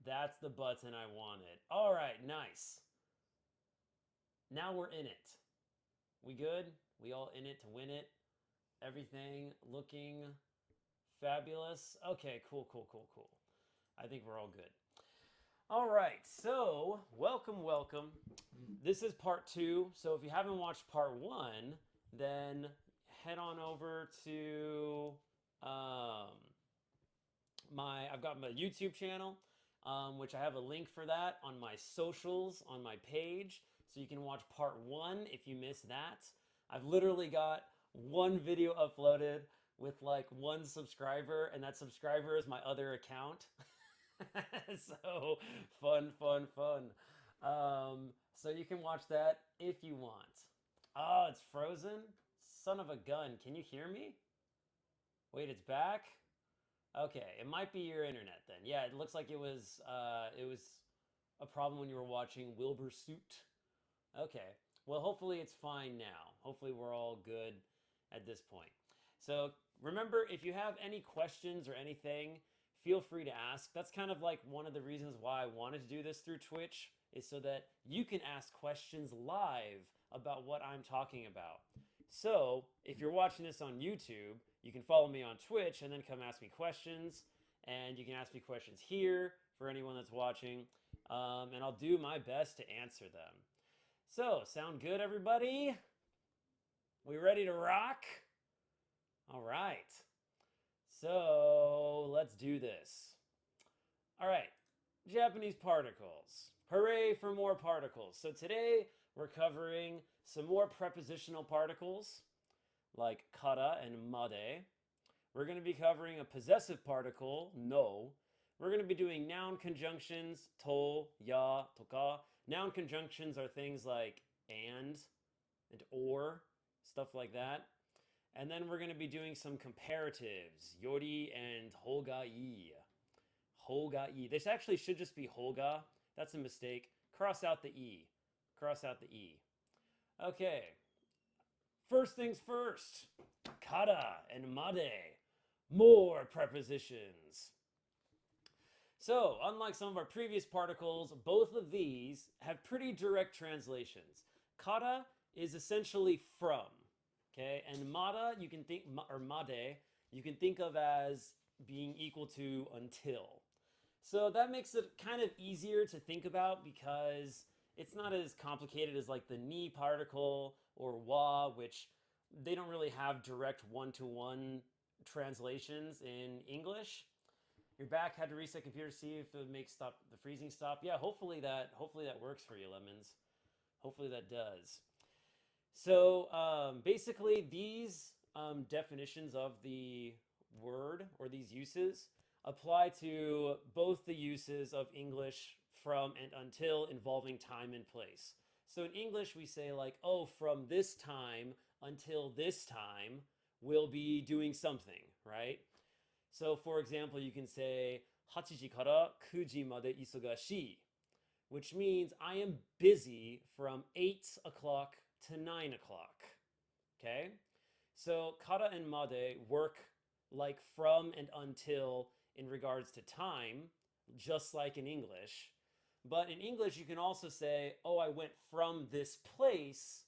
That's the button I wanted. All right, nice. Now we're in it. We good? We all in it to win it? Everything looking fabulous? Okay, cool, cool, cool, cool. I think we're all good. All right, so welcome, welcome. This is part two. So if you haven't watched part one, then head on over to I've got my YouTube channel, which I have a link for that on my socials on my page, so you can watch part one if you missed that. I've literally got one video uploaded with like one subscriber, and that subscriber is my other account. So fun, fun, fun. So you can watch that if you want. Oh, it's frozen. Son of a gun. Can you hear me? Wait, it's back. Okay, it might be your internet then. Yeah, it looks like it was a problem when you were watching Wilbur Suit. Okay. Well, hopefully it's fine now. Hopefully we're all good at this point. So remember, if you have any questions or anything, feel free to ask. That's kind of like one of the reasons why I wanted to do this through Twitch, is so that you can ask questions live about what I'm talking about. So if you're watching this on YouTube, you can follow me on Twitch and then come ask me questions. And you can ask me questions here for anyone that's watching. And I'll do my best to answer them. So, sound good, everybody? We ready to rock? All right. So, let's do this. All right. Japanese particles. Hooray for more particles. So, today we're covering some more prepositional particles like kara and made. We're going to be covering a possessive particle, no. We're going to be doing noun conjunctions, to, ya, toka. Noun conjunctions are things like and or, stuff like that. And then we're going to be doing some comparatives, yori and hogai. Hogai. This actually should just be hoga. That's a mistake. Cross out the e. Cross out the e. Okay. First things first. Kara and made. More prepositions. So, unlike some of our previous particles, both of these have pretty direct translations. Kara is essentially from, okay, and mada you can think, or made you can think of as being equal to until. So that makes it kind of easier to think about because it's not as complicated as like the ni particle or wa, which they don't really have direct one-to-one translations in English. Your back had to reset computer, see if it makes stop the freezing stop. Yeah, hopefully that works for you, Lemons. Hopefully that does. So basically, these definitions of the word or these uses apply to both the uses of English from and until involving time and place. So in English, we say like, oh, from this time until this time, we'll be doing something, right? So for example, you can say 8時から9時まで忙しい, which means I am busy from 8 o'clock to 9 o'clock. Okay? So kara and made work like from and until in regards to time, just like in English. But in English, you can also say, oh, I went from this place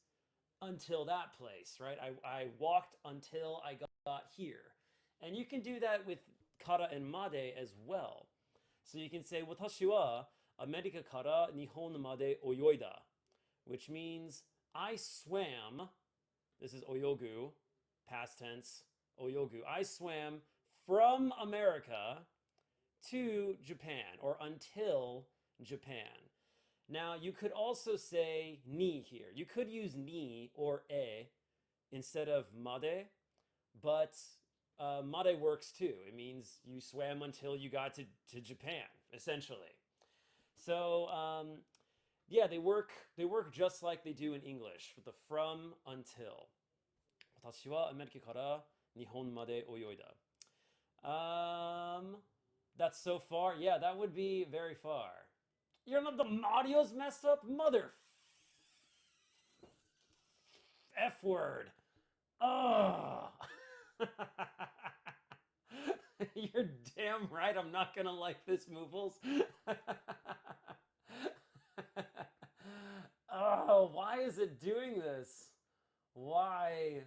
until that place, right? I walked until I got here. And you can do that with kara and made as well. So you can say, 私はアメリカから日本まで泳いだ, which means I swam, this is oyogu, past tense, oyogu. I swam from America to Japan or until Japan. Now, you could also say ni here. You could use ni or instead of made, but made works too. It means you swam until you got to Japan, essentially. So, yeah, they work just like they do in English with the from until. 私はアメリカから日本まで泳いだ. That's so far. Yeah, that would be very far. You're not the audio's messed up, mother F word. Oh. You're damn right I'm not gonna like this, Moovles. Oh, why is it doing this? Why?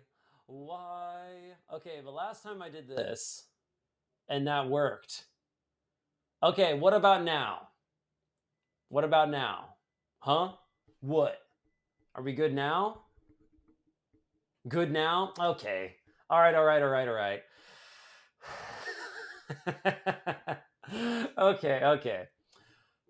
Why? Okay, the last time I did this, and that worked. Okay, what about now? What about now? Huh? What? Are we good now? Good now? Okay. All right, all right, all right, all right. Okay, okay.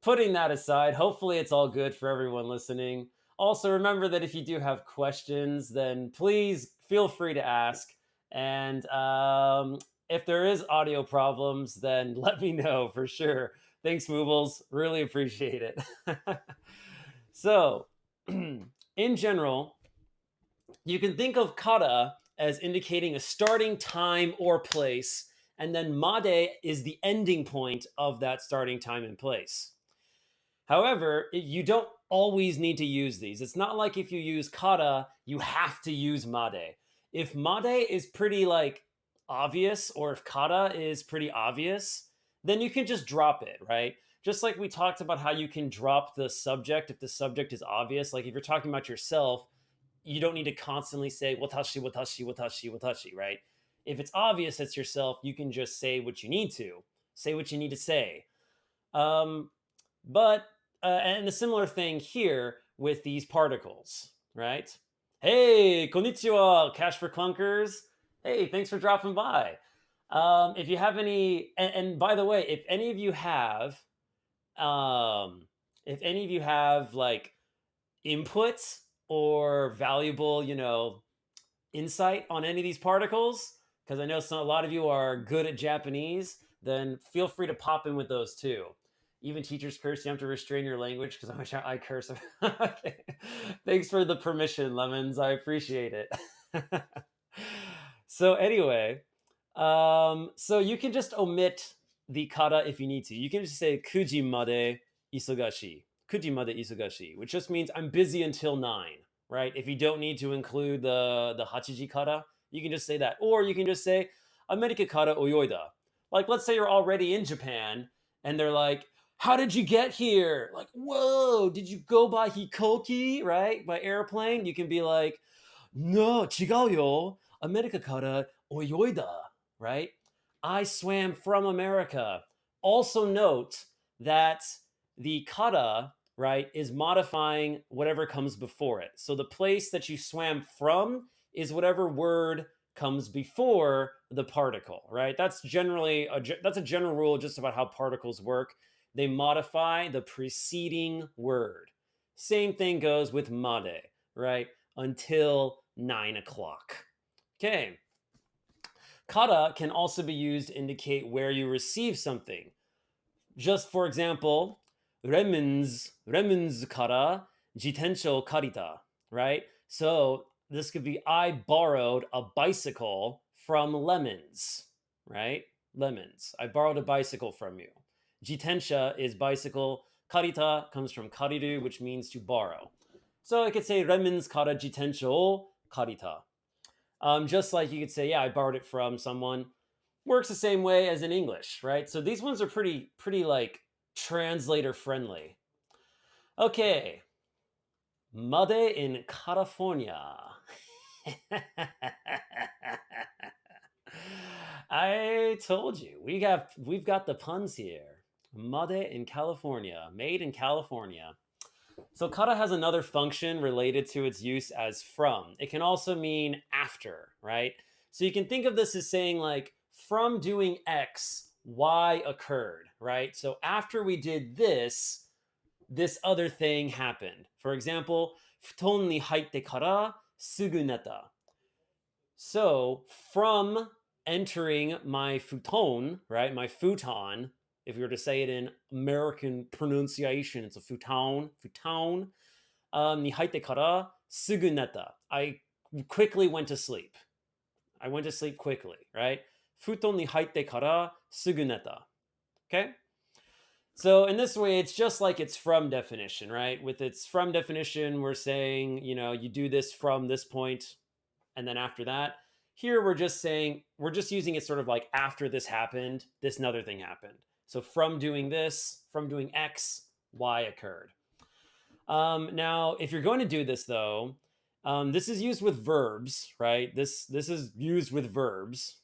Putting that aside, hopefully it's all good for everyone listening. Also, remember that if you do have questions, then please feel free to ask. And if there is audio problems, then let me know for sure. Thanks, Moobles. Really appreciate it. So, in general, you can think of kata as indicating a starting time or place, and then made is the ending point of that starting time and place. However, you don't always need to use these. It's not like if you use kata, you have to use made. If made is pretty like obvious, or if kata is pretty obvious, then you can just drop it, right? Just like we talked about how you can drop the subject if the subject is obvious. Like if you're talking about yourself, you don't need to constantly say watashi, watashi, watashi, watashi, right? If it's obvious it's yourself, you can just say what you need to. Say what you need to say. But and a similar thing here with these particles, right? Hey, konnichiwa, Cash for Clunkers. Hey, thanks for dropping by. If you have any, and by the way, if any of you have like inputs or valuable, insight on any of these particles, because I know a lot of you are good at Japanese, then feel free to pop in with those too. Even teachers curse, you have to restrain your language because I curse. Okay. Thanks for the permission, Lemons. I appreciate it. So anyway, so you can just omit the kata if you need to. You can just say kuji made isogashi. Kuji made isogashi, which just means I'm busy until 9, right? If you don't need to include the hachiji kata, you can just say that. Or you can just say America kata oyoida. Like let's say you're already in Japan and they're like, how did you get here? Like, whoa, did you go by hikoki, right? By airplane? You can be like, no, chigao yo, America kara oyoida, right? I swam from America. Also note that the kata, right, is modifying whatever comes before it. So the place that you swam from is whatever word comes before the particle, right? That's a general rule just about how particles work. They modify the preceding word. Same thing goes with made, right? Until 9 o'clock. Okay. Kata can also be used to indicate where you receive something. Just for example, remens kara jitensho karita, right? So this could be I borrowed a bicycle from Lemons, right? Lemons. I borrowed a bicycle from you. Jitensha is bicycle. Karita comes from kariru, which means to borrow. So I could say remens kara jitensha o karita. Just like you could say, yeah, I borrowed it from someone. Works the same way as in English, right? So these ones are pretty like translator friendly. Okay. Made in California. I told you we've got the puns here. Made in California, made in California. So kata has another function related to its use as from. It can also mean after, right? So you can think of this as saying like from doing X, Y occurred, right? So after we did this, this other thing happened. For example, 布団に入ってからすぐ寝た. So from entering my futon, right? My futon, if we were to say it in American pronunciation, it's a futon, futon. に入ってからすぐ寝た. I quickly went to sleep. I went to sleep quickly, right? 布団に入ってからすぐ寝た. Okay? So in this way, it's just like its from definition, right? With its from definition, we're saying, you do this from this point, and then after that. Here we're just saying, we're just using it sort of like after this happened, this another thing happened. So from doing this, from doing X, Y occurred. Now, if you're going to do this though, this is used with verbs, right? This is used with verbs,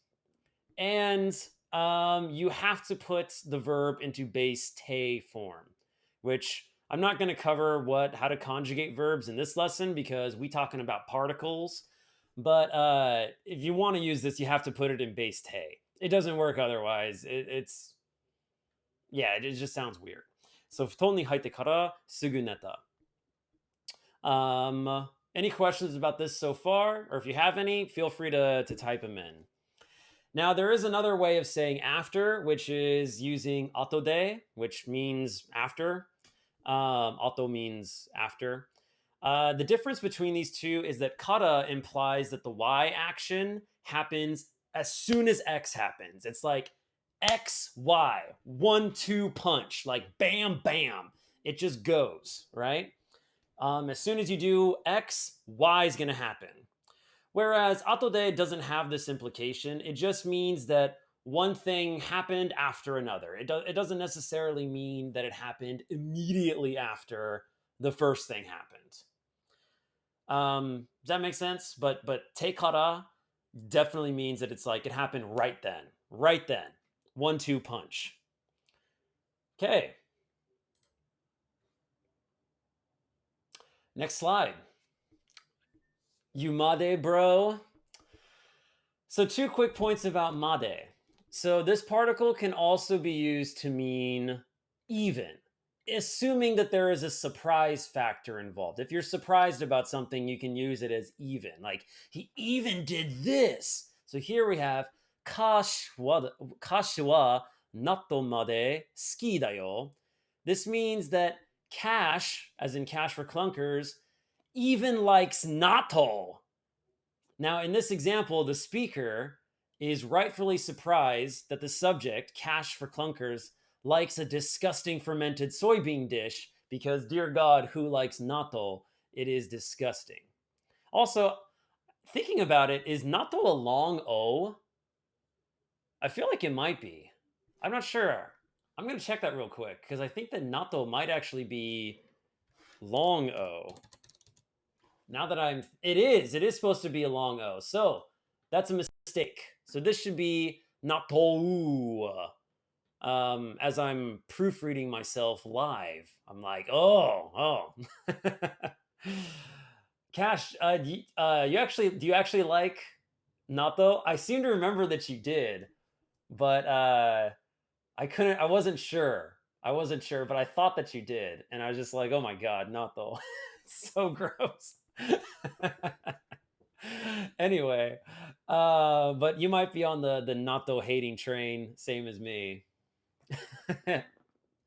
and you have to put the verb into base te form, which I'm not going to cover how to conjugate verbs in this lesson because we talking about particles. But if you want to use this, you have to put it in base te. It doesn't work otherwise. It just sounds weird. So 布団に入ってからすぐ寝た. Any questions about this so far? Or if you have any, feel free to type them in. Now, there is another way of saying after, which is using atode, which means after. Ato means after. The difference between these two is that kara implies that the Y action happens as soon as X happens. It's like X, Y, 1-2 punch, like bam, bam. It just goes, right? As soon as you do X, Y is going to happen. Whereas atode doesn't have this implication. It just means that one thing happened after another. It doesn't necessarily mean that it happened immediately after the first thing happened. Does that make sense? But tekara definitely means that it's like it happened right then. 1-2 punch. Okay. Next slide. Yumade, bro. So 2 quick points about made. So this particle can also be used to mean even, assuming that there is a surprise factor involved. If you're surprised about something, you can use it as even. Like, he even did this. So here we have kashi wa natto made suki da yo. This means that Cash, as in Cash for Clunkers, even likes natto. Now, in this example, the speaker is rightfully surprised that the subject, Cash for Clunkers, likes a disgusting fermented soybean dish because, dear God, who likes natto? It is disgusting. Also, thinking about it, is natto a long O? I feel like it might be. I'm not sure. I'm going to check that real quick because I think that natto might actually be long O. Now that it is supposed to be a long O. So that's a mistake. So this should be natto. As I'm proofreading myself live, I'm like, oh. Cash, do you actually like natto? I seem to remember that you did, but I wasn't sure, but I thought that you did, and I was just like, oh my god, natto. It's so gross. Anyway, but you might be on the natto hating train, same as me.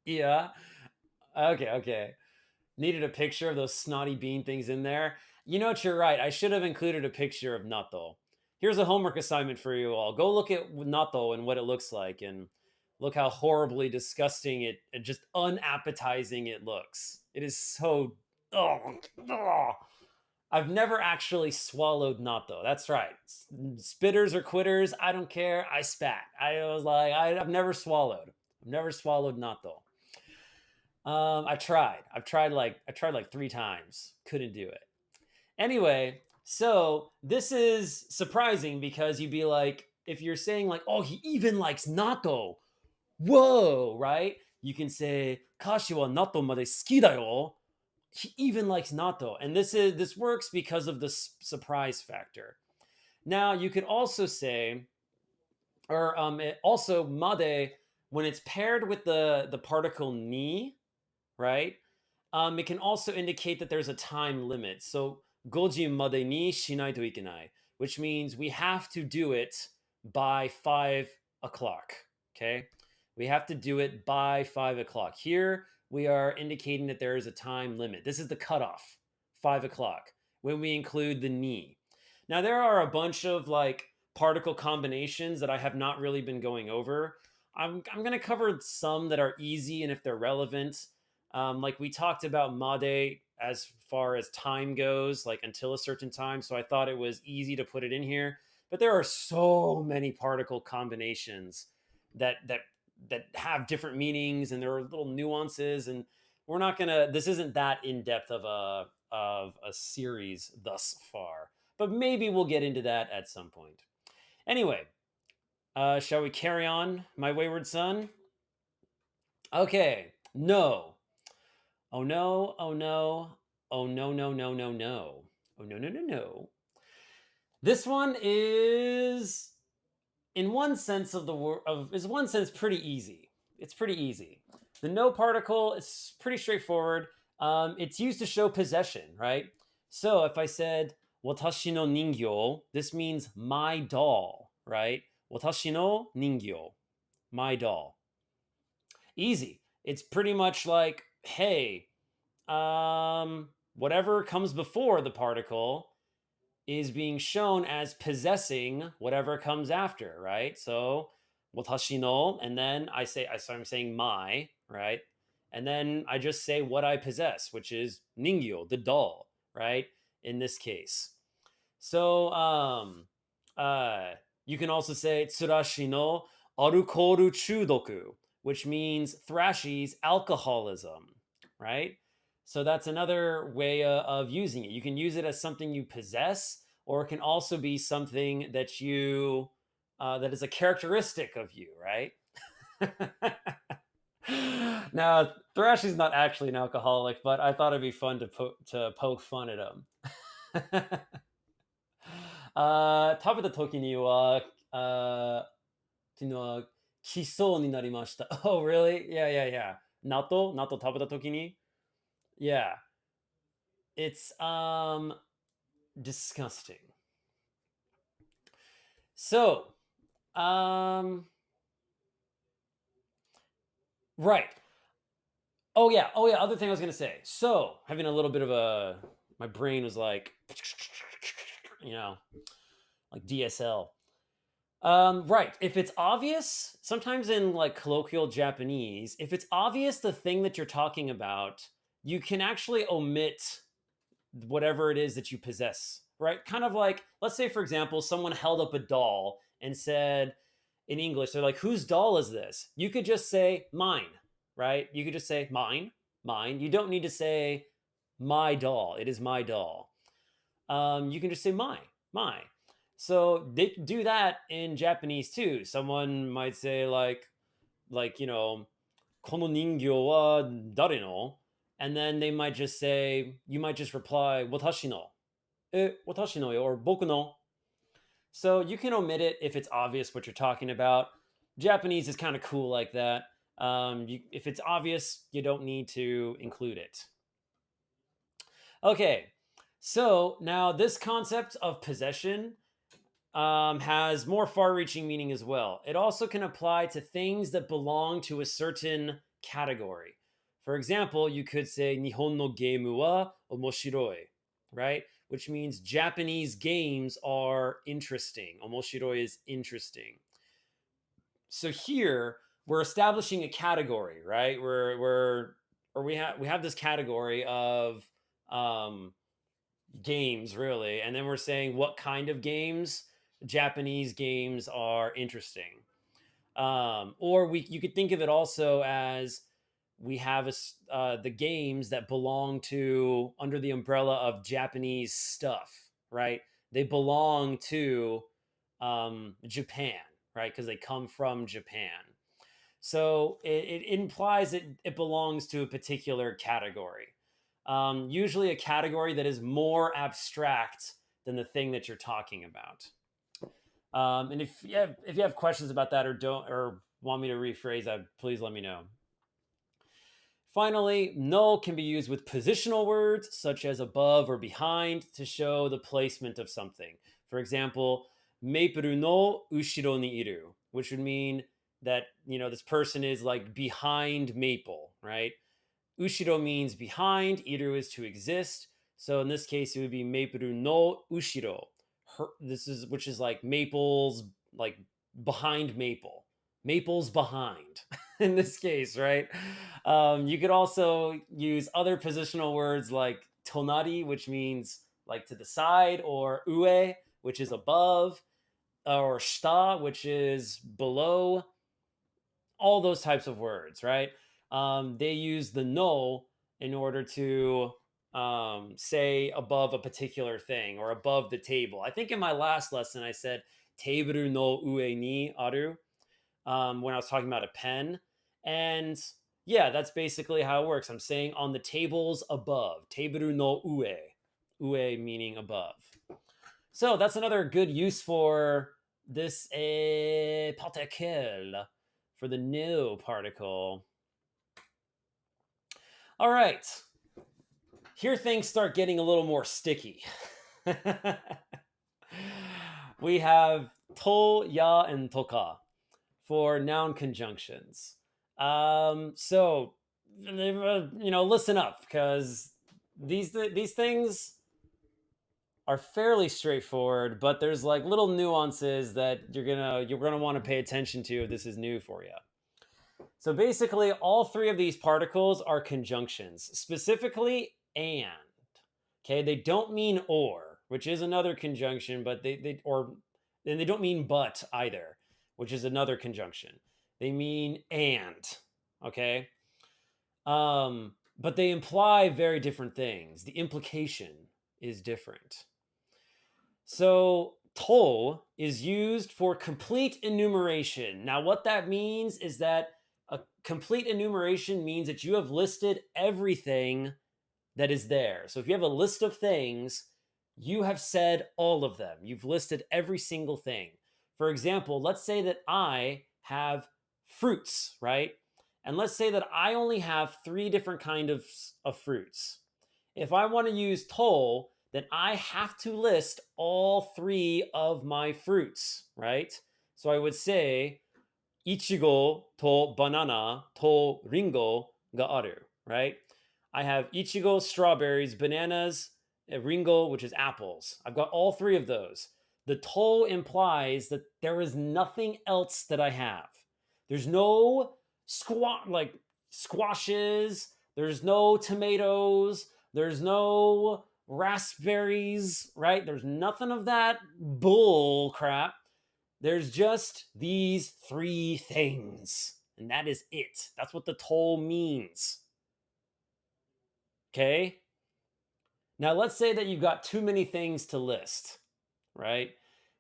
Yeah. Okay. Needed a picture of those snotty bean things in there. You know what? You're right. I should have included a picture of natto. Here's a homework assignment for you all. Go look at natto and what it looks like, and look how horribly disgusting and just unappetizing it looks. It is so. Oh. I've never actually swallowed natto. That's right. Spitters or quitters, I don't care. I spat. I was like, I've never swallowed. I've never swallowed natto. I tried. I've tried like 3 times. Couldn't do it. Anyway, so this is surprising because you'd be like, if you're saying like, oh, he even likes natto. Whoa, right? You can say kashi wa natto made suki da yo. He even likes natto, and this works because of the surprise factor. Now you could also say, or also made, when it's paired with the particle ni, right? It can also indicate that there's a time limit. So goji made ni shinai to ikenai, which means we have to do it by 5 o'clock. Okay, we have to do it by 5 o'clock. Here we are indicating that there is a time limit. This is the cutoff, 5 o'clock, when we include the ni. Now there are a bunch of like particle combinations that I have not really been going over. I'm going to cover some that are easy and if they're relevant. Like we talked about made as far as time goes, like until a certain time. So I thought it was easy to put it in here. But there are so many particle combinations that have different meanings, and there are little nuances, and we're not gonna. This isn't that in depth of a series thus far, but maybe we'll get into that at some point. Anyway, shall we carry on, my wayward son? Okay, no. Oh no, oh no, oh no, no, no, no, no. Oh no, no, no, no. This one is, in one sense of the word, is one sense pretty easy. It's pretty easy. The no particle is pretty straightforward. It's used to show possession, right? So if I said watashi no ningyo, this means my doll, right? Watashi no ningyo, my doll. Easy. It's pretty much like, hey, whatever comes before the particle is being shown as possessing whatever comes after, right? So watashi no, and then I'm saying my, right? And then I just say what I possess, which is ningyo, the doll, right? In this case. So you can also say tsurashi no arukoru chudoku, which means Thrashy's alcoholism, right? So that's another way of using it. You can use it as something you possess, or it can also be something that you that is a characteristic of you, right? Now, Thrashy's not actually an alcoholic, but I thought it'd be fun to poke fun at him. 食べた時には、っていうのは来そうになりました。Oh, really? Yeah, yeah, yeah. 納豆食べた時に Yeah. It's disgusting. So, right. Oh yeah. Other thing I was gonna say. So, having a little bit of my brain was like, like DSL. Right. If it's obvious, sometimes in like colloquial Japanese, if it's obvious the thing that you're talking about, you can actually omit whatever it is that you possess, right? Kind of like, let's say, for example, someone held up a doll and said in English, they're like, whose doll is this? You could just say mine, right? You could just say mine, mine. You don't need to say my doll. It is my doll. You can just say my. So they do that in Japanese too. Someone might say like, kono ningyo wa dare no? And then they might just say, you might just reply, watashi no. Watashi no, or boku no. So you can omit it if it's obvious what you're talking about. Japanese is kind of cool like that. If it's obvious, you don't need to include it. Okay, so now this concept of possession has more far-reaching meaning as well. It also can apply to things that belong to a certain category. For example, you could say Nihon no geimu wa omoshiroi, right? Which means Japanese games are interesting. Omoshiroi is interesting. So here we're establishing a category, right? We have this category of games, really, and then we're saying what kind of games. Japanese games are interesting. Or you could think of it also as we have the games that belong to under the umbrella of Japanese stuff, right? They belong to Japan, right? Because they come from Japan. So it implies it belongs to a particular category. Usually a category that is more abstract than the thing that you're talking about. And if you have questions about that or want me to rephrase that, please let me know. Finally, no can be used with positional words such as above or behind to show the placement of something. For example, meipuru no ushiro ni iru, which would mean that this person is like behind maple, right? Ushiro means behind, iru is to exist. So in this case, it would be meipuru no ushiro. Which is like Maple's, like behind Maple. Maple's behind in this case, right? You could also use other positional words like tonari, which means like to the side, or ue, which is above. or shita, which is below, all those types of words, right? They use the no in order to say above a particular thing or above the table. I think in my last lesson I said teiburu no ue ni aru when I was talking about a pen. And yeah, that's basically how it works. I'm saying on the tables above. Teiburu no ue. Ue meaning above. So that's another good use for this particle, for the no particle. All right. Here things start getting a little more sticky. We have to, ya, and toka for noun conjunctions. So, listen up, because these things are fairly straightforward, but there's like little nuances that you're gonna want to pay attention to if this is new for you. So basically, all three of these particles are conjunctions, specifically and. Okay, they don't mean or, which is another conjunction, but they don't mean but either, which is another conjunction. They mean and. Okay, but they imply very different things. The implication is different. So to is used for complete enumeration. Now, what that means is that a complete enumeration means that you have listed everything that is there. So if you have a list of things, you have said all of them. You've listed every single thing. For example, let's say that I have fruits, right? And let's say that I only have 3 different kinds of fruits. If I want to use to, then I have to list all 3 of my fruits, right? So I would say ichigo to banana to ringo ga aru, right? I have ichigo, strawberries, bananas, ringo, which is apples. I've got all 3 of those. The to implies that there is nothing else that I have. There's no squashes, there's no tomatoes, there's no raspberries, right? There's nothing of that bull crap. There's just these 3 things, and that is it. That's what the to means. Okay? Now, let's say that you've got too many things to list, right?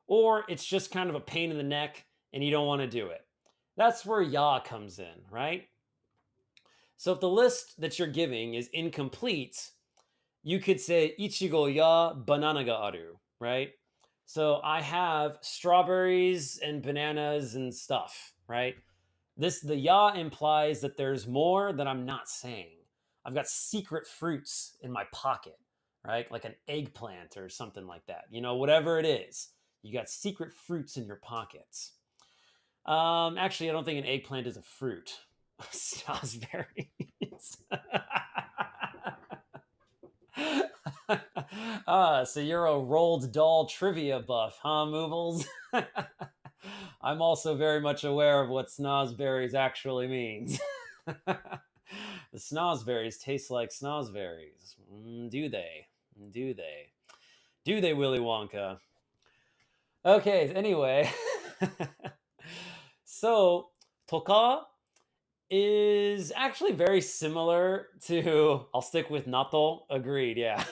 Or it's just kind of a pain in the neck and you don't want to do it. That's where ya comes in, right? So if the list that you're giving is incomplete, you could say ichigo ya banana ga aru, right? So I have strawberries and bananas and stuff, right? The ya implies that there's more that I'm not saying. I've got secret fruits in my pocket, right? Like an eggplant or something like that. Whatever it is, you got secret fruits in your pockets. Actually, I don't think an eggplant is a fruit. Snosberries. So you're a Roald Dahl trivia buff, huh, Moobles? I'm also very much aware of what snosberries actually means. The snosberries taste like snosberries. Do they? Do they? Do they, Willy Wonka? Okay, anyway. So, toka is actually very similar to, I'll stick with nato, agreed, yeah.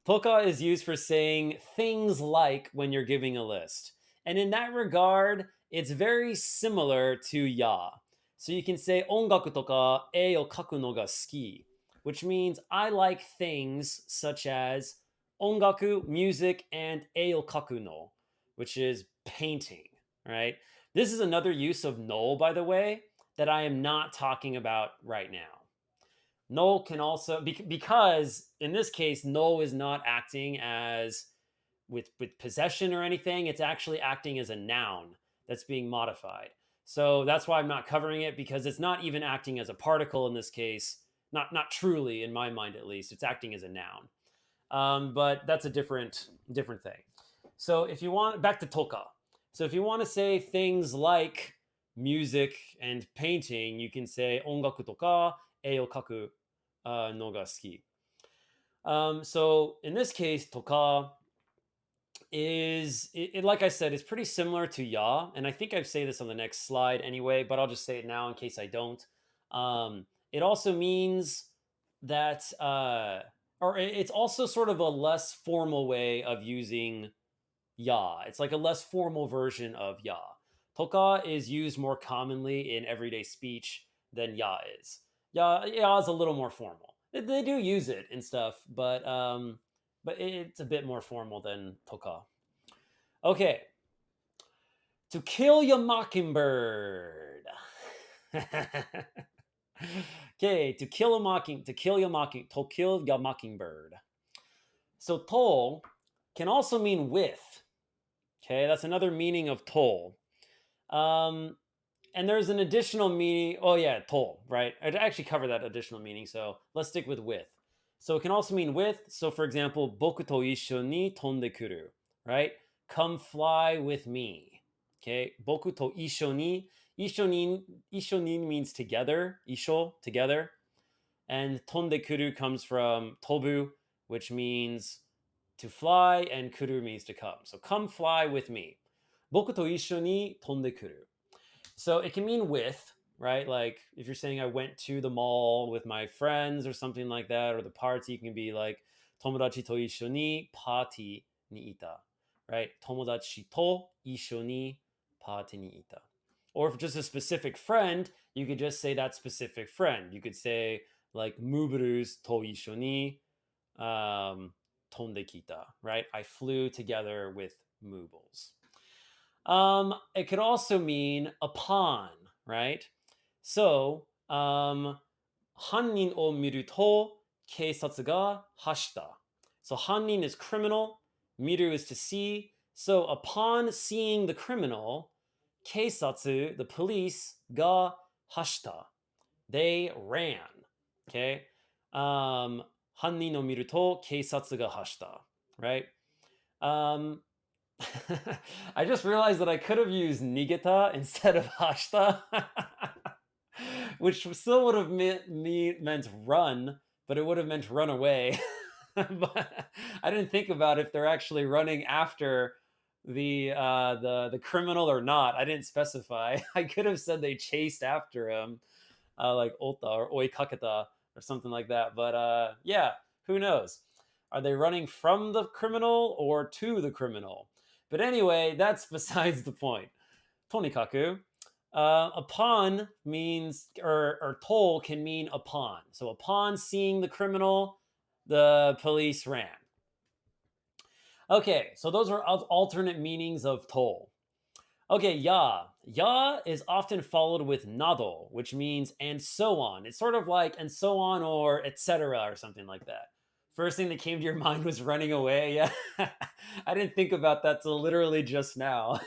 Toka is used for saying things like when you're giving a list. And in that regard, it's very similar to ya. So you can say ongaku toka e o kaku no ga suki, which means I like things such as ongaku, music, and e o kaku no, which is painting, right? This is another use of no, by the way, that I am not talking about right now. No can also, because in this case, no is not acting as with possession or anything. It's actually acting as a noun that's being modified. So that's why I'm not covering it, because it's not even acting as a particle in this case. Not truly, in my mind at least. It's acting as a noun. But that's a different thing. So if you want, back to toka. So if you want to say things like music and painting, you can say ongaku toka e o kaku no ga suki. So in this case, toka like I said, it's pretty similar to ya, and I think I say this on the next slide anyway, but I'll just say it now in case I don't. It also means that, or it's also sort of a less formal way of using ya. It's like a less formal version of ya. Toka is used more commonly in everyday speech than ya is. Ya is a little more formal. They do use it and stuff, but it's a bit more formal than toka. Okay, to kill your mockingbird. Okay, to kill your mockingbird. So toll can also mean with. Okay, that's another meaning of toll. Um, and there's an additional meaning. Oh yeah, toll, right? I'd actually cover that additional meaning. So let's stick with. So it can also mean with. So for example, boku to issho ni tonde kuru, right? Come fly with me. Okay, boku to issho ni. Issho ni means together. Isho, together. And tonde kuru comes from tobu, which means to fly, and kuru means to come. So come fly with me. Boku to issho ni tonde kuru. So it can mean with, right? Like if you're saying I went to the mall with my friends or something like that, or the party can be like tomodachi to issho ni party ni ita, right? Tomodachi to issho ni party ni ita. Or if just a specific friend, you could just say that specific friend. You could say like muburus to issho ni tonde kita, right? I flew together with Moobles. It could also mean upon, right? So, hannin o miru to keisatsu ga hashita. So hannin is criminal, miru is to see. So upon seeing the criminal, keisatsu, the police, ga hashita, they ran. Okay. Hannin no miru to keisatsu ga hashita, right? I just realized that I could have used nigeta instead of hashita, which still would have meant run, but it would have meant run away. But I didn't think about if they're actually running after the criminal or not. I didn't specify. I could have said they chased after him, like ota or oikaketa or something like that. But yeah, who knows? Are they running from the criminal or to the criminal? But anyway, that's besides the point. Tonikaku. Upon means, or toll can mean upon. So upon seeing the criminal, the police ran. Okay, so those are alternate meanings of toll. Okay, ya. Ya is often followed with nado, which means and so on. It's sort of like and so on or etc. or something like that. First thing that came to your mind was running away. Yeah. I didn't think about that till literally just now.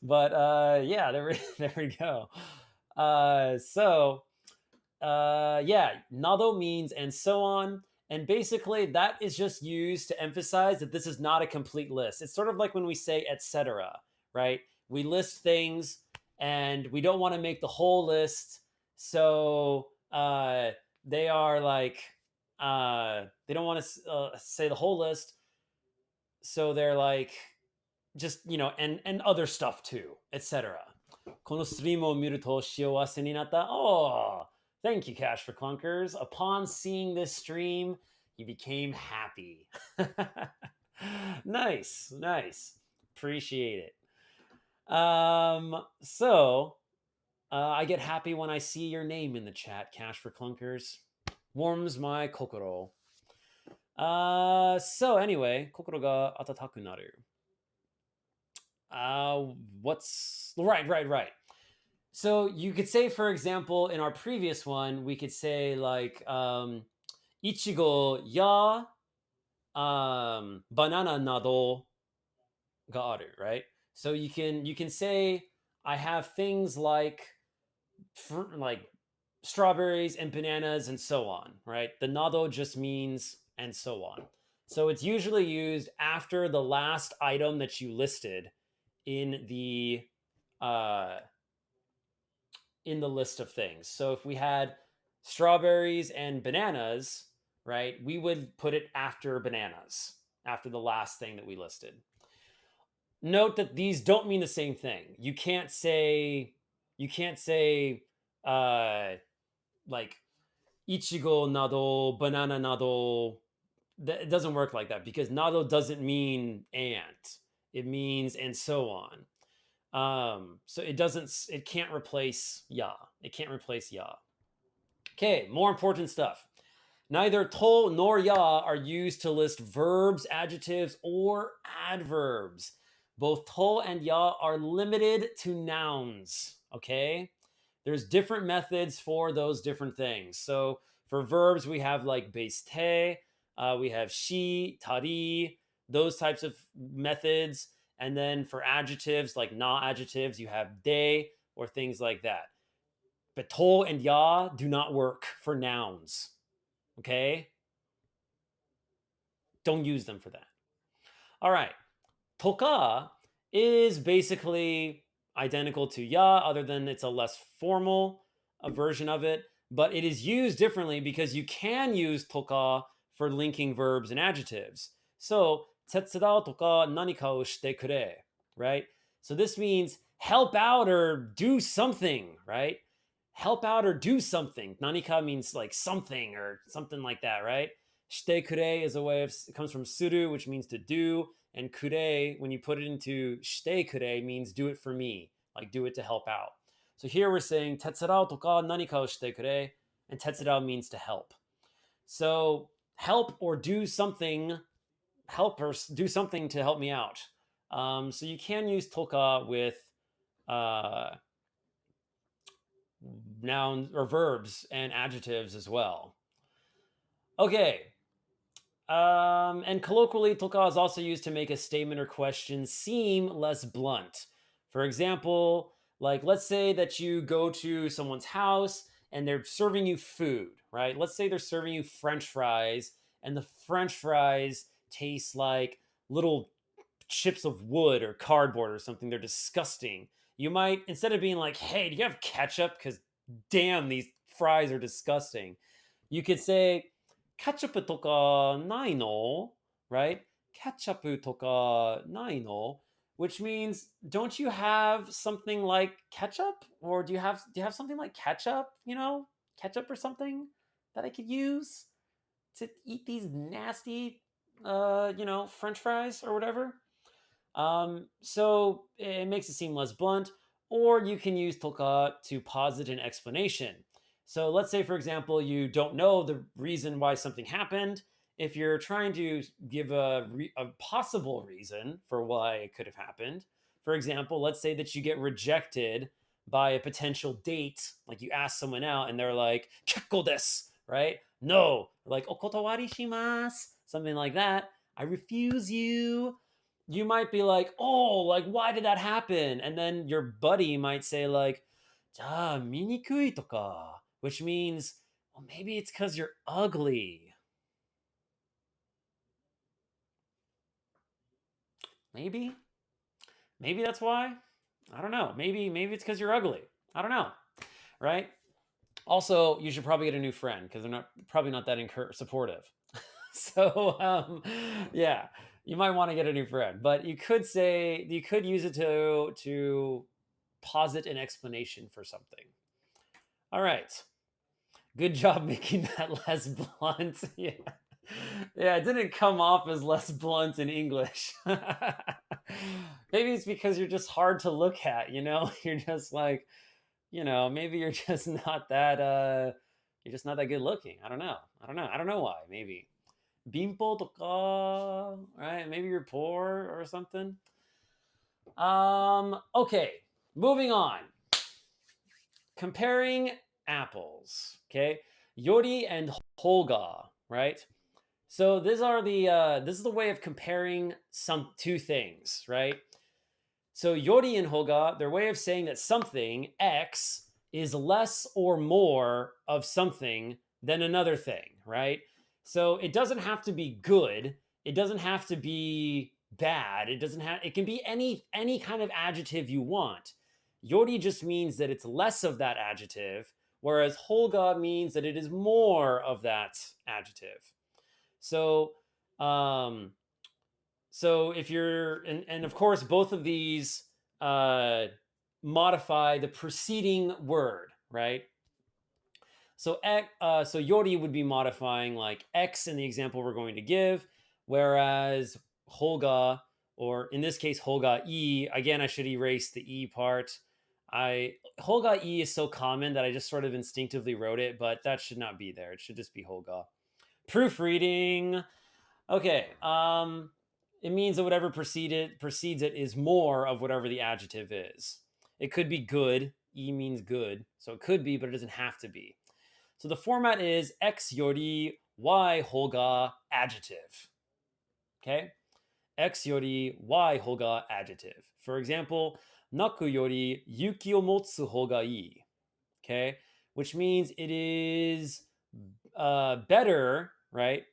But yeah, there we go. Yeah, nado means and so on. And basically, that is just used to emphasize that this is not a complete list. It's sort of like when we say etc., right? We list things and we don't want to make the whole list. So they are like, they don't want to say the whole list. So they're like, just, and other stuff too, etc. このストリームを見ると幸せになった。Oh, thank you, Cash for Clunkers. Upon seeing this stream, he became happy. Nice. Appreciate it. So I get happy when I see your name in the chat, Cash for Clunkers. Warms my kokoro. So anyway, kokoro ga atataku naru. What's right. So you could say, for example, in our previous one, we could say like ichigo ya banana nado ga aru, right? So you can say I have things like strawberries and bananas and so on, right? The nado just means and so on. So it's usually used after the last item that you listed in the list of things. So if we had strawberries and bananas, right, we would put it after bananas. after the last thing that we listed. Note that these don't mean the same thing. You can't say like ichigo nado, banana nado. It doesn't work like that because nado doesn't mean and. It means and so on. So it can't replace ya. It can't replace ya. Okay, more important stuff. Neither to nor ya are used to list verbs, adjectives, or adverbs. Both to and ya are limited to nouns. Okay? There's different methods for those different things. So for verbs, we have like base te, we have shi, tari, those types of methods. And then for adjectives, like na adjectives, you have de or things like that. But to and ya do not work for nouns. Okay? Don't use them for that. All right. Toka is basically identical to ya, other than it's a less formal version of it, but it is used differently because you can use toka for linking verbs and adjectives. So, tetsudao toka nanika o shite kure, right? So this means help out or do something, right? Help out or do something. Nanika means like something or something like that, right? Shite kure is a way of, it comes from suru, which means to do, and kure, when you put it into shite kure, means do it for me, like do it to help out. So here we're saying tetsurao toka nanika o shite kure, and tetsurao means to help. So help or do something, help or do something to help me out. So you can use toka with nouns or verbs and adjectives as well. Okay. And colloquially, toka is also used to make a statement or question seem less blunt. For example, like let's say that you go to someone's house and they're serving you food, right? Let's say they're serving you French fries, and the French fries taste like little chips of wood or cardboard or something. They're disgusting. You might, instead of being like, hey, do you have ketchup? Because damn, these fries are disgusting. You could say, ketchup toka nai no, right? Ketchup toka nai no, which means don't you have something like ketchup, or do you have something like ketchup? You know, ketchup or something that I could use to eat these nasty, French fries or whatever. So it makes it seem less blunt, or you can use toka to posit an explanation. So let's say, for example, you don't know the reason why something happened. If you're trying to give a possible reason for why it could have happened, for example, let's say that you get rejected by a potential date, like you ask someone out and they're like, "Kekko desu," right? No, like "Okotowari shimasu," something like that. I refuse you. You might be like, "Oh, like why did that happen?" And then your buddy might say like, "Ja, minikui toka," which means, well, maybe it's because you're ugly. Maybe, maybe that's why. I don't know. Maybe it's because you're ugly. I don't know. Right? Also, you should probably get a new friend because they're probably not that supportive. So yeah, you might want to get a new friend, but you could use it to posit an explanation for something. All right. Good job making that less blunt. Yeah. Yeah, it didn't come off as less blunt in English. Maybe it's because you're just hard to look at, you know? You're just like, maybe you're just not that good looking. I don't know. I don't know why. Maybe. Bimpo toka, right? Maybe you're poor or something. Okay. Moving on. Comparing apples. Okay. Yori and Holga, right? So this is the way of comparing two things, right? So Yori and Holga, their way of saying that something X is less or more of something than another thing, right? So it doesn't have to be good. It doesn't have to be bad. It can be any kind of adjective you want. Yori just means that it's less of that adjective, whereas Holga means that it is more of that adjective. So So if you're, and of course, both of these modify the preceding word, right? So so yori would be modifying like x in the example we're going to give, whereas holga, or in this case holga e, again I should erase the e part. Holga e is so common that I just sort of instinctively wrote it, but that should not be there. It should just be holga. Proofreading. Okay. It means that whatever precedes it is more of whatever the adjective is. It could be good. E means good, so it could be, but it doesn't have to be. So the format is x yori y holga adjective. Okay? X yori y holga adjective. For example, naku yori yuki o motsu hoga ii. Okay? Which means it is better, right?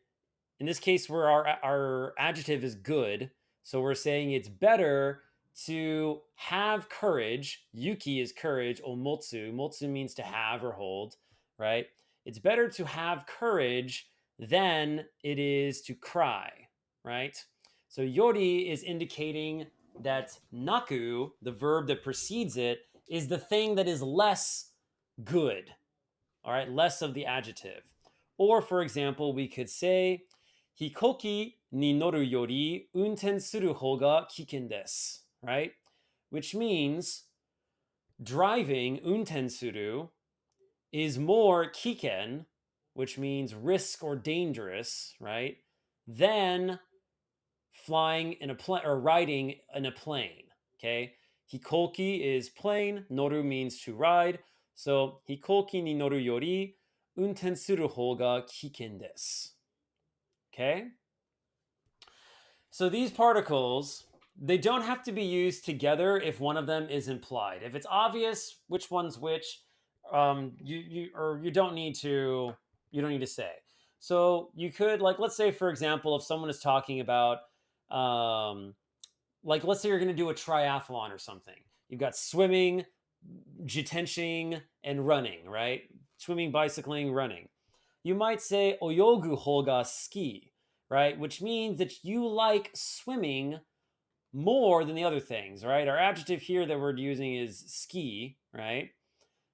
In this case, where our adjective is good, so we're saying it's better to have courage. Yuki is courage. Omotsu. Motsu means to have or hold, right? It's better to have courage than it is to cry, right? So yori is indicating that naku, the verb that precedes it, is the thing that is less good, all right, less of the adjective. Or, for example, we could say, hikoki ni noru yori unten suru hou ga kiken desu, right? Which means driving, unten suru, is more kiken, which means risk or dangerous, right? Than flying in a plane or riding in a plane, okay? Hikoki is plane, noru means to ride. So, hikoki ni noru yori unten suru hou ga kiken desu. Okay? So these particles, they don't have to be used together if one of them is implied. If it's obvious which one's which, you don't need to say. So you could, like, let's say for example, if someone is talking about like, let's say you're going to do a triathlon or something. You've got swimming, jitenshin, and running, right? Swimming, bicycling, running. You might say oyogu hou ga suki, right? Which means that you like swimming more than the other things, right? Our adjective here that we're using is ski, right?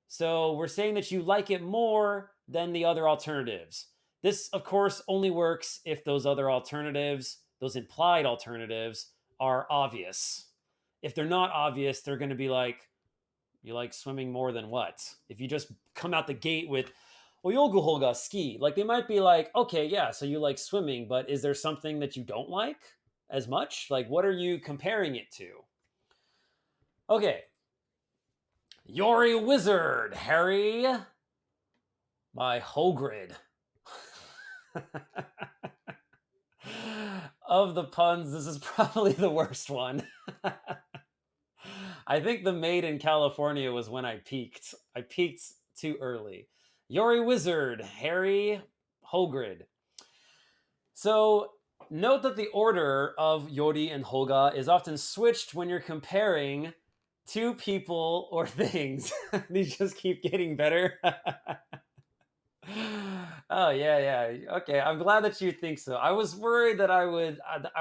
So we're saying that you like it more than the other alternatives. This, of course, only works if those other alternatives, those implied alternatives, are obvious. If they're not obvious, they're going to be like, you like swimming more than what? If you just come out the gate with oyogu hou ga ski, like they might be like, okay, yeah, so you like swimming, but is there something that you don't like as much? Like, what are you comparing it to? Okay. You're a wizard, Harry. My Hogrid. Of the puns, this is probably the worst one. I think the Maid in California was when I peaked. I peaked too early. You're a wizard, Harry Hogrid. So note that the order of Yori and Hoga is often switched when you're comparing two people or things. These just keep getting better. Oh yeah. Okay, I'm glad that you think so. I was worried that I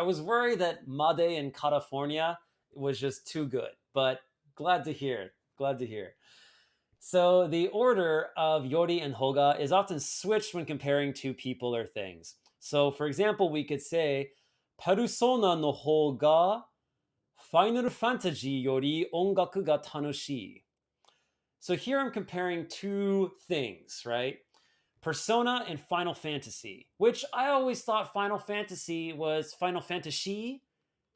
was worried that Made in California was just too good, but glad to hear. Glad to hear. So the order of Yori and Hoga is often switched when comparing two people or things. So for example, we could say Persona no hou ga Final Fantasy yori ongaku ga tanoshii. So here I'm comparing two things, right? Persona and Final Fantasy, which I always thought Final Fantasy was Final Fantasy,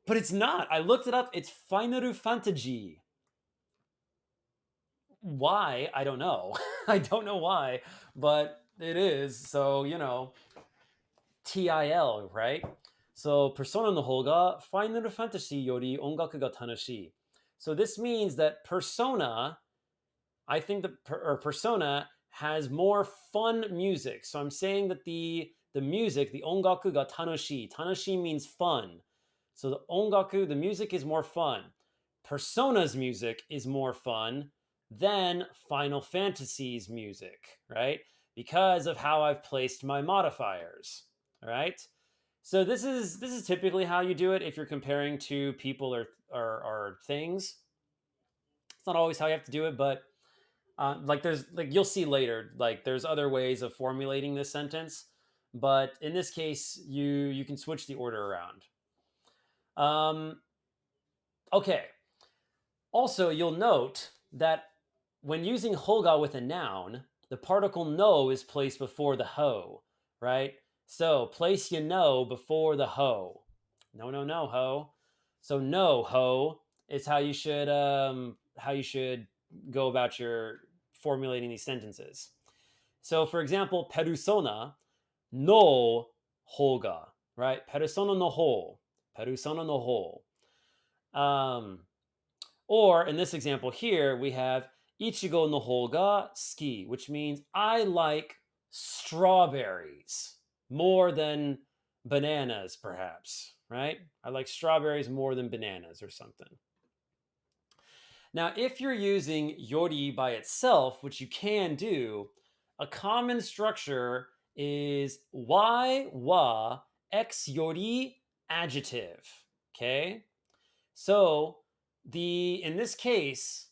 but it's not. I looked it up. It's Final Fantasy. Why? I don't know. I don't know why, but it is. So, TIL, right? So, Persona no hou ga Final Fantasy yori ongaku ga tanoshii. So this means that Persona, I think Persona has more fun music. So I'm saying that the music, the ongaku ga tanoshii. Tanoshii means fun. So the ongaku, the music is more fun. Persona's music is more fun than Final Fantasy's music, right? Because of how I've placed my modifiers, right? So this is typically how you do it if you're comparing to people or things. It's not always how you have to do it, but like there's like you'll see later, like there's other ways of formulating this sentence, but in this case, you can switch the order around. Okay. Also, you'll note that when using hoga with a noun, the particle no is placed before the ho, right? So place your no before the ho. No, no, no, ho. So no ho is how you should go about your formulating these sentences. So for example, persona no hoga, right? Persona no ho. Persona no ho. Or in this example here, we have Ichigo no hoga ski, which means I like strawberries more than bananas, perhaps, right? I like strawberries more than bananas or something. Now, if you're using yori by itself, which you can do, a common structure is y, wa, x yori adjective. Okay? So in this case,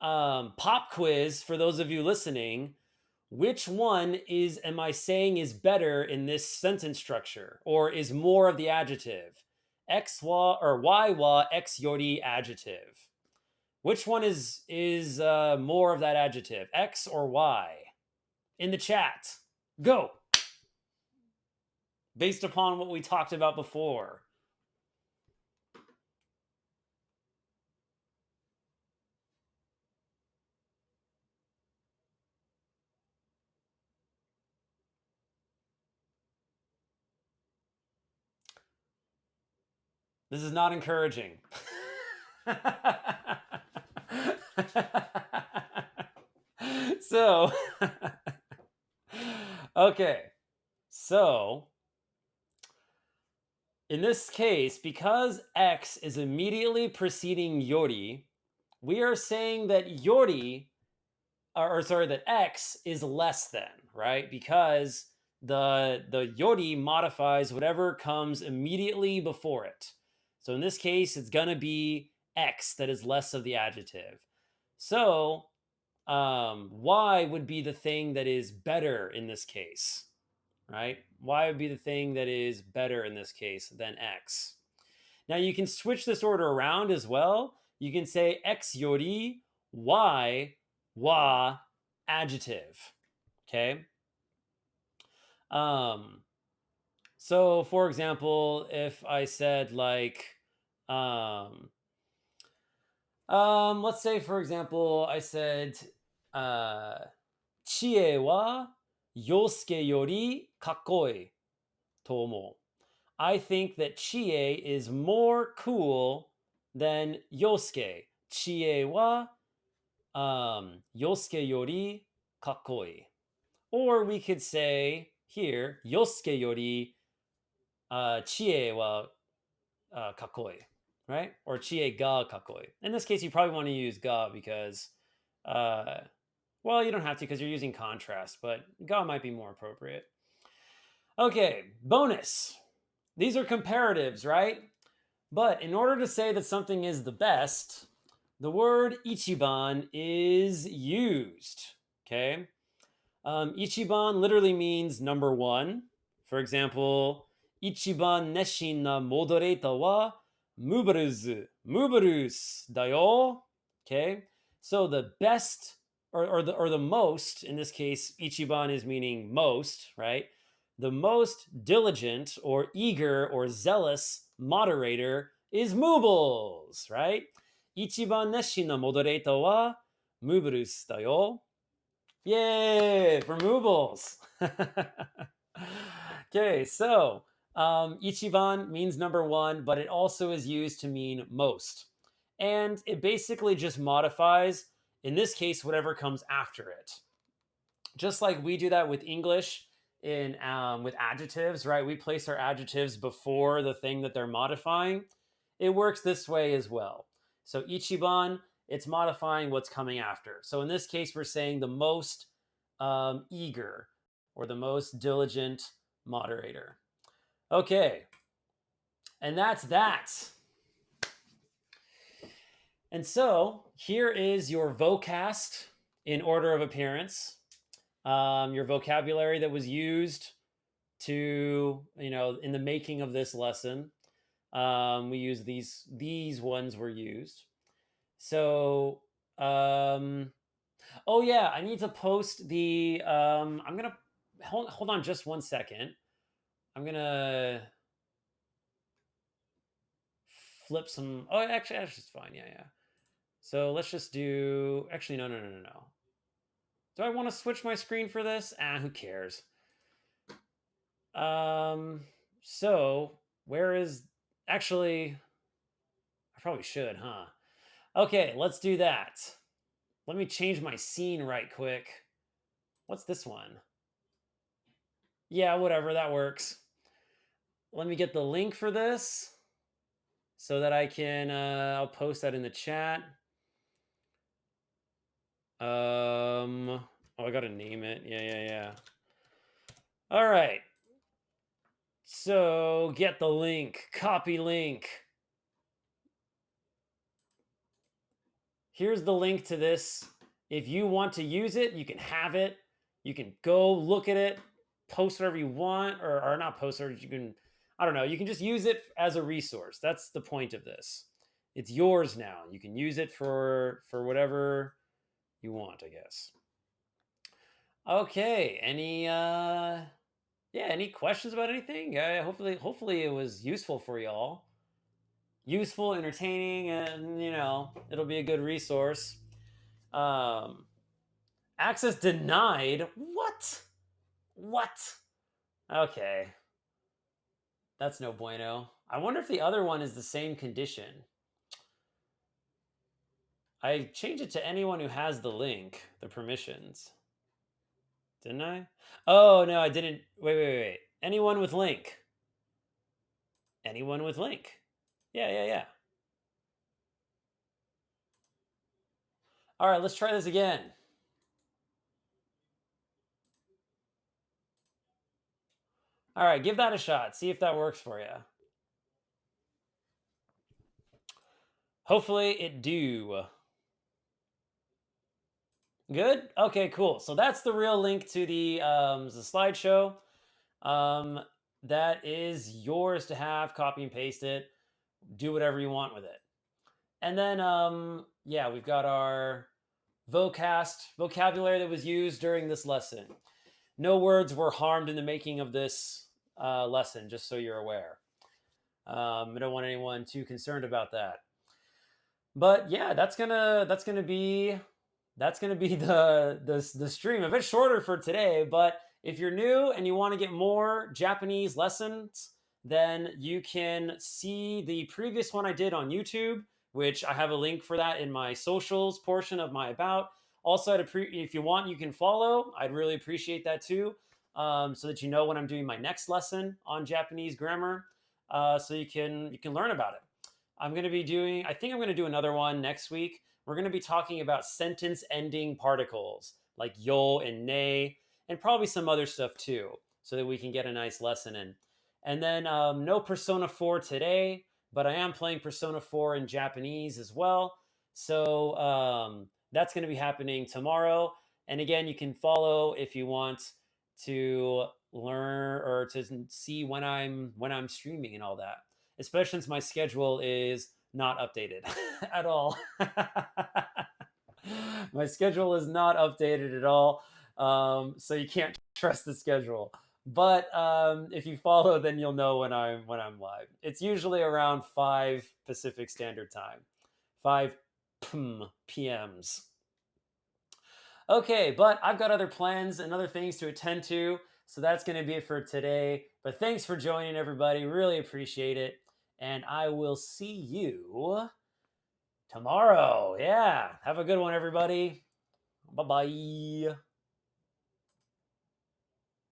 pop quiz for those of you listening, which one am I saying is better in this sentence structure, or is more of the adjective? X wa or y wa x yori adjective. Which one is more of that adjective, X or Y? In the chat, go. Based upon what we talked about before. This is not encouraging. So, okay. So, in this case, because X is immediately preceding yori, we are saying that yori, or sorry, that X is less than, right? Because the yori modifies whatever comes immediately before it. So in this case, it's gonna be X that is less of the adjective. So Y would be the thing that is better in this case, right? Y would be the thing that is better in this case than X. Now you can switch this order around as well. You can say X yori, Y, wa, adjective. Okay. Um, so for example, if I said like, um, let's say for example, I said, Chie wa Yosuke yori kakkoi tomo. I think that Chie is more cool than Yosuke. Chie wa Yosuke yori kakkoi. Or we could say here, Yosuke yori Chie wa kakkoi, right? Or Chie ga kakkoi. In this case, you probably want to use ga because, well, you don't have to because you're using contrast, but ga might be more appropriate. Okay, bonus. These are comparatives, right? But in order to say that something is the best, the word ichiban is used. Okay. Ichiban literally means number one. For example, ichiban neshin na modoreta wa mubaruzu. Mubarus dayo. Okay. So the best or the most, in this case, ichiban is meaning most, right? The most diligent or eager or zealous moderator is Moobles, right? Ichiban neshin na modoreta wa mubarus dayo. Yay, for Moobles. Okay, so Ichiban means number one, but it also is used to mean most. And it basically just modifies, in this case, whatever comes after it. Just like we do that with English in with adjectives, right? We place our adjectives before the thing that they're modifying. It works this way as well. So Ichiban, it's modifying what's coming after. So in this case, we're saying the most eager or the most diligent moderator. Okay. And that's that. And so here is your vocast in order of appearance. Your vocabulary that was used to, in the making of this lesson. We use these ones were used. So, oh yeah, I need to post the. I'm gonna hold on just one second. I'm gonna flip some. Oh, actually, that's just fine. Yeah, yeah. So let's just do. Actually, no, no, no, no, no. Do I want to switch my screen for this? Who cares? So where is actually? I probably should, huh? Okay, let's do that. Let me change my scene right quick. What's this one? Yeah, whatever, that works. Let me get the link for this so that I can. I'll post that in the chat. Oh, I gotta name it. Yeah, yeah, yeah. All right. So get the link, copy link. Here's the link to this. If you want to use it, you can have it. You can go look at it, post whatever you want, or not post, or you can, I don't know, you can just use it as a resource. That's the point of this. It's yours now. You can use it for whatever you want, I guess. Okay. Any questions about anything? Hopefully it was useful for y'all. Useful, entertaining, and it'll be a good resource. Access denied. What? Okay, that's no bueno. I wonder if the other one is the same condition. I changed it to anyone who has the link, the permissions. Didn't I? Oh no, I didn't. Wait. Anyone with link. Anyone with link. Yeah. All right, let's try this again. All right, give that a shot. See if that works for you. Hopefully it do. Good? Okay, cool. So that's the real link to the slideshow. That is yours to have. Copy and paste it. Do whatever you want with it. And then, we've got our vocabulary that was used during this lesson. No words were harmed in the making of this lesson, just so you're aware. I don't want anyone too concerned about that. But yeah, that's gonna be the stream. A bit shorter for today, but if you're new and you want to get more Japanese lessons, then you can see the previous one I did on YouTube, which I have a link for that in my socials portion of my about. Also, if you want, you can follow. I'd really appreciate that too, so that you know when I'm doing my next lesson on Japanese grammar, so you can learn about it. I think I'm going to do another one next week. We're going to be talking about sentence ending particles like yo and ne, and probably some other stuff too, so that we can get a nice lesson in. And then no Persona 4 today, but I am playing Persona 4 in Japanese as well. So that's going to be happening tomorrow. And again, you can follow if you want to learn or to see when I'm streaming and all that, especially since my schedule is not updated at all. My schedule is not updated at all, so you can't trust the schedule. But if you follow, then you'll know when I'm live. It's usually around 5 Pacific Standard Time, 5 p.m.s. Okay, but I've got other plans and other things to attend to, so that's going to be it for today. But thanks for joining, everybody. Really appreciate it. And I will see you tomorrow. Yeah. Have a good one, everybody. Bye-bye.